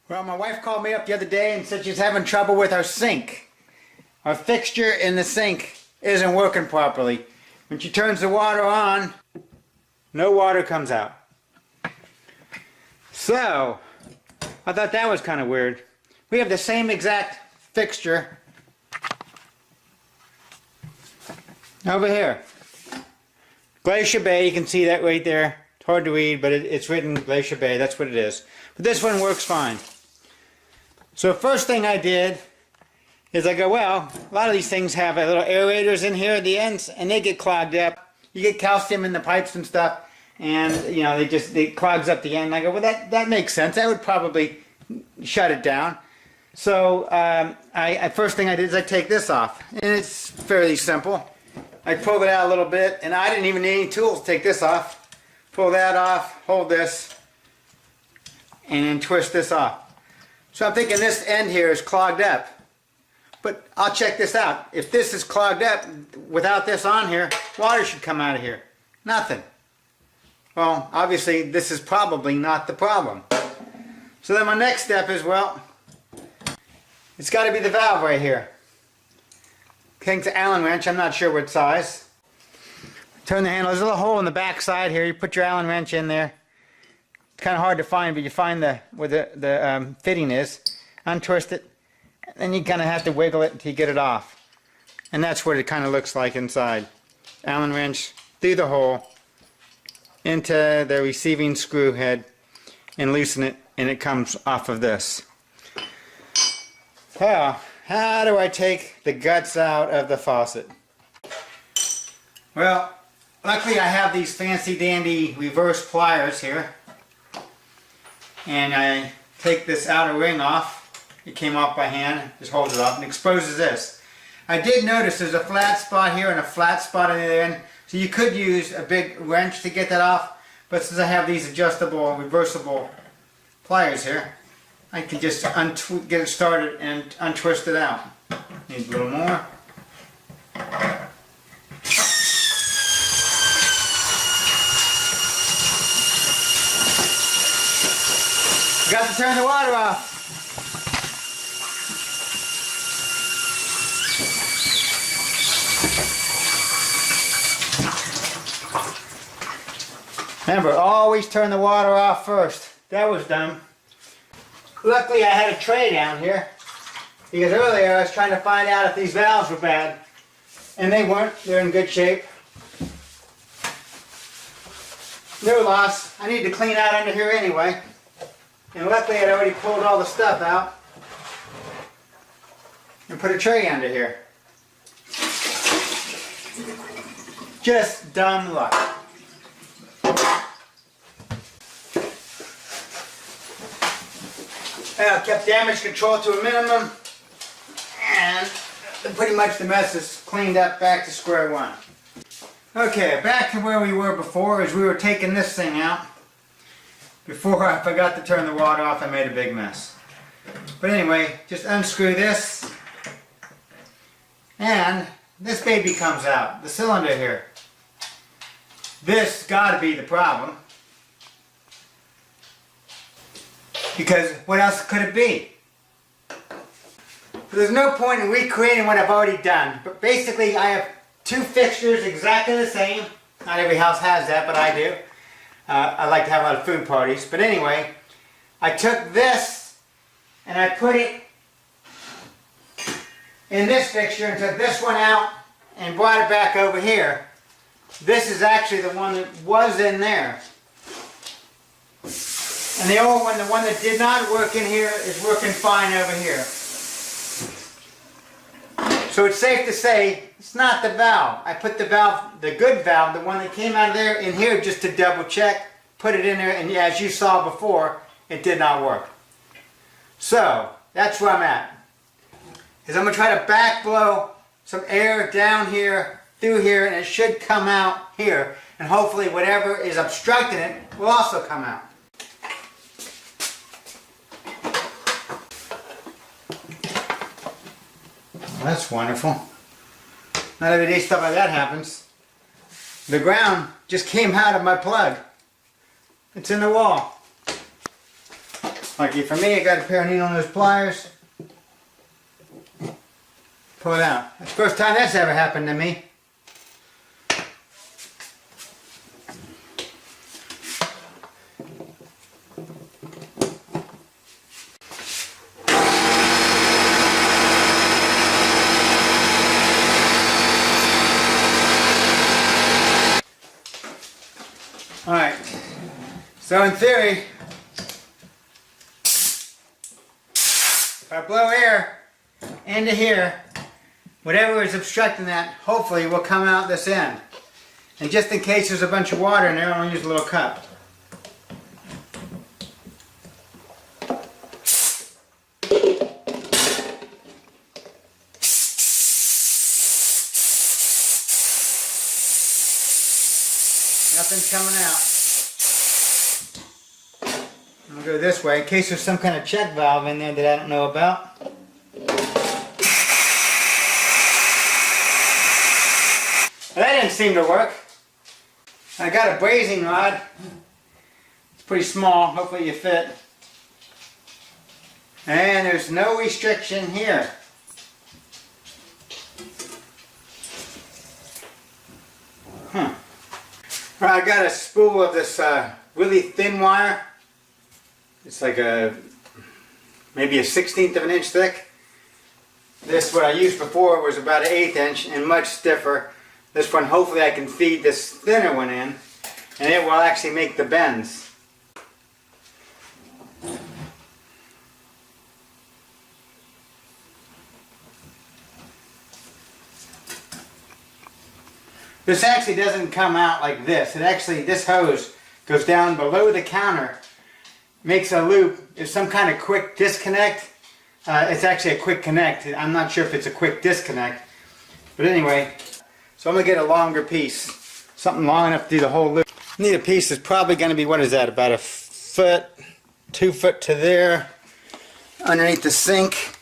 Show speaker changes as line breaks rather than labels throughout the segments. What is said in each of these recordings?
Well, my wife called me up the other day and said she's having trouble with our sink. Our fixture in the sink isn't working properly. When she turns the water on, no water comes out. So, I thought that was kind of weird. We have the same exact fixture over here. Glacier Bay, you can see that right there. It's hard to read, but it's written Glacier Bay, that's what it is. But this one works fine. So first thing I did is I go, well, a lot of these things have little aerators in here at the ends, and they get clogged up. You get calcium in the pipes and stuff, and you know, it clogs up the end. And I go, well, that makes sense. That would probably shut it down. So first thing I did is I take this off, and it's fairly simple. I pull it out a little bit, and I didn't even need any tools to take this off. Pull that off, hold this, and twist this off. So I'm thinking this end here is clogged up. But I'll check this out. If this is clogged up, without this on here, water should come out of here. Nothing. Well, obviously this is probably not the problem. So then my next step is, well, it's got to be the valve right here. It's an Allen wrench, I'm not sure what size. Turn the handle, there's a little hole in the back side here. You put your Allen wrench in there. It's kind of hard to find, but you find where the fitting is. Untwist it, and then you kind of have to wiggle it until you get it off. And that's what it kind of looks like inside. Allen wrench through the hole into the receiving screw head and loosen it, and it comes off of this. Well, how do I take the guts out of the faucet? Well, luckily I have these fancy dandy reverse pliers here. And I take this outer ring off. It came off by hand. Just hold it up and exposes this. I did notice there's a flat spot here and a flat spot on the other end. So you could use a big wrench to get that off. But since I have these adjustable, reversible pliers here, I can just get it started and untwist it out. Need a little more. Got to turn the water off. Remember, always turn the water off first. That was dumb. Luckily I had a tray down here, because earlier I was trying to find out if these valves were bad, and they weren't. They're in good shape. No loss. I need to clean out under here anyway. And luckily I'd already pulled all the stuff out and put a tray under here. Just dumb luck. I kept damage control to a minimum, and pretty much the mess is cleaned up, back to square one. Okay, back to where we were before, as we were taking this thing out. Before I forgot to turn the water off, I made a big mess. But anyway, just unscrew this, and this baby comes out, the cylinder here. This gotta be the problem, because what else could it be? So there's no point in recreating what I've already done, but basically I have two fixtures exactly the same. Not every house has that, but I do. I like to have a lot of food parties. But anyway, I took this and I put it in this fixture and took this one out and brought it back over here. This is actually the one that was in there. And the old one, the one that did not work in here, is working fine over here. So it's safe to say it's not the valve. I put the valve, the good valve, the one that came out of there, in here just to double check, put it in there, and as you saw before, it did not work. So that's where I'm at. Is I'm going to try to back blow some air down here, through here, and it should come out here. And hopefully whatever is obstructing it will also come out. That's wonderful. Not every day stuff like that happens. The ground just came out of my plug. It's in the wall. Lucky for me, I got a pair of needle nose pliers. Pull it out. That's the first time that's ever happened to me. Alright, so in theory, if I blow air into here, whatever is obstructing that, hopefully will come out this end. And just in case there's a bunch of water in there, I'll use a little cup. Nothing's coming out. I'm going to go this way in case there's some kind of check valve in there that I don't know about. Well, that didn't seem to work. I got a brazing rod. It's pretty small. Hopefully you fit. And there's no restriction here. I got a spool of this really thin wire. It's like maybe a 1/16 of an inch thick. This, what I used before, was about an 1/8 inch and much stiffer. This one, hopefully I can feed this thinner one in, and it will actually make the bends. This actually doesn't come out like this. It actually, this hose goes down below the counter, makes a loop. There's some kind of quick disconnect. It's actually a quick connect. I'm not sure if it's a quick disconnect. But anyway, so I'm going to get a longer piece. Something long enough to do the whole loop. I need a piece that's probably going to be, what is that, about 1 foot, 2 foot to there, underneath the sink.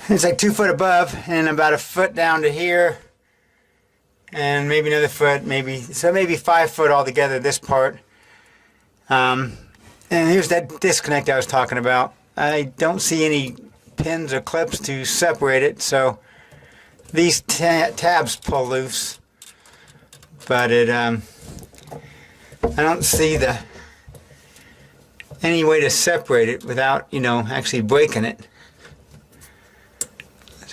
It's like 2 foot above and about 1 foot down to here. And maybe another foot, maybe 5 foot altogether, this part. And here's that disconnect I was talking about. I don't see any pins or clips to separate it, so these tabs pull loose. But I don't see any way to separate it without, actually breaking it.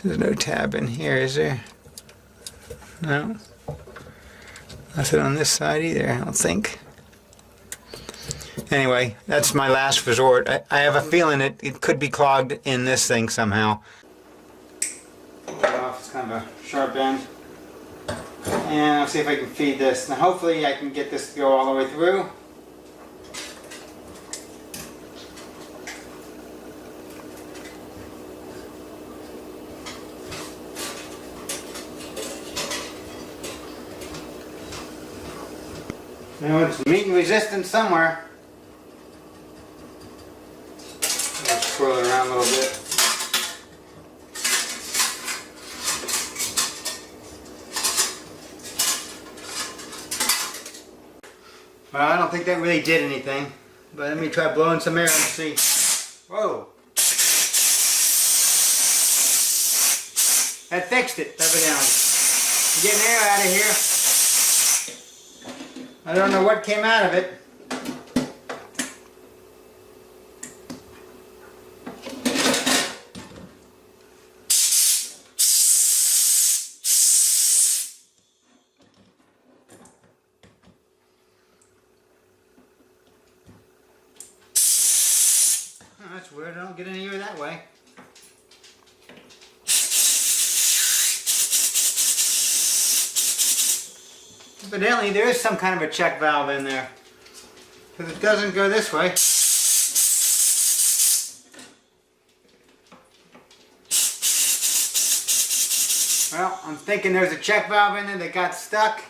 There's no tab in here, is there? No. Nothing on this side either, I don't think. Anyway, that's my last resort. I have a feeling it could be clogged in this thing somehow. It's kind of a sharp end. And I'll see if I can feed this. Now hopefully I can get this to go all the way through. It's meeting resistance somewhere. I'll swirl it around a little bit. Well, I don't think that really did anything, but let me try blowing some air and see. Whoa! That fixed it, evidently. Getting air out of here. I don't know what came out of it. Oh, that's weird. I don't get any air that way. Evidently, there is some kind of a check valve in there, because it doesn't go this way. Well, I'm thinking there's a check valve in there that got stuck,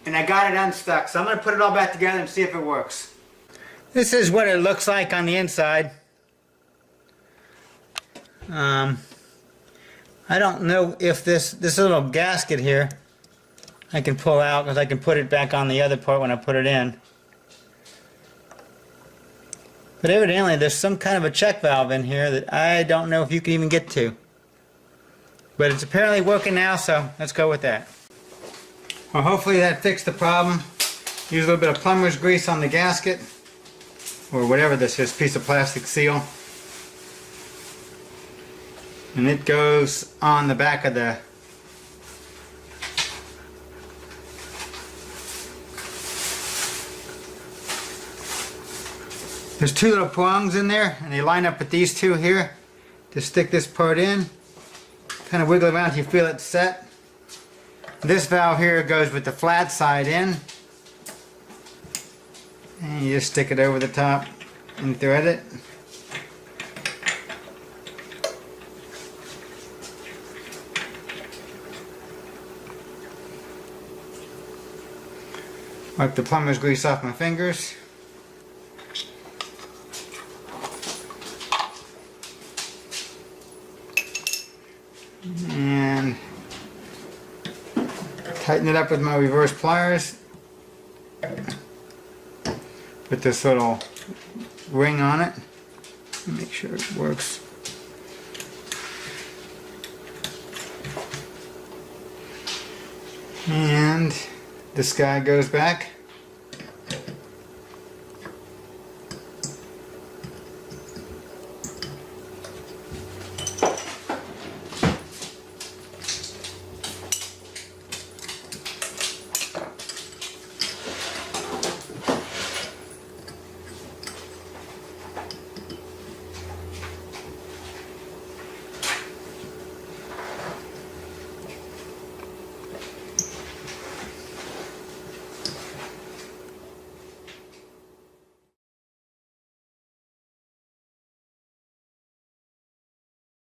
and I got it unstuck. So I'm going to put it all back together and see if it works. This is what it looks like on the inside. I don't know if this little gasket here I can pull out, because I can put it back on the other part when I put it in. But evidently there's some kind of a check valve in here that I don't know if you can even get to. But it's apparently working now, so let's go with that. Well, hopefully that fixed the problem. Use a little bit of plumber's grease on the gasket, or whatever this is, piece of plastic seal. And it goes on the back of the There's two little prongs in there, and they line up with these two here. Just stick this part in, kind of wiggle around until you feel it set. This valve here goes with the flat side in, and you just stick it over the top and thread it. Wipe the plumber's grease off my fingers. And tighten it up with my reverse pliers. Put this little ring on it. Make sure it works. And this guy goes back.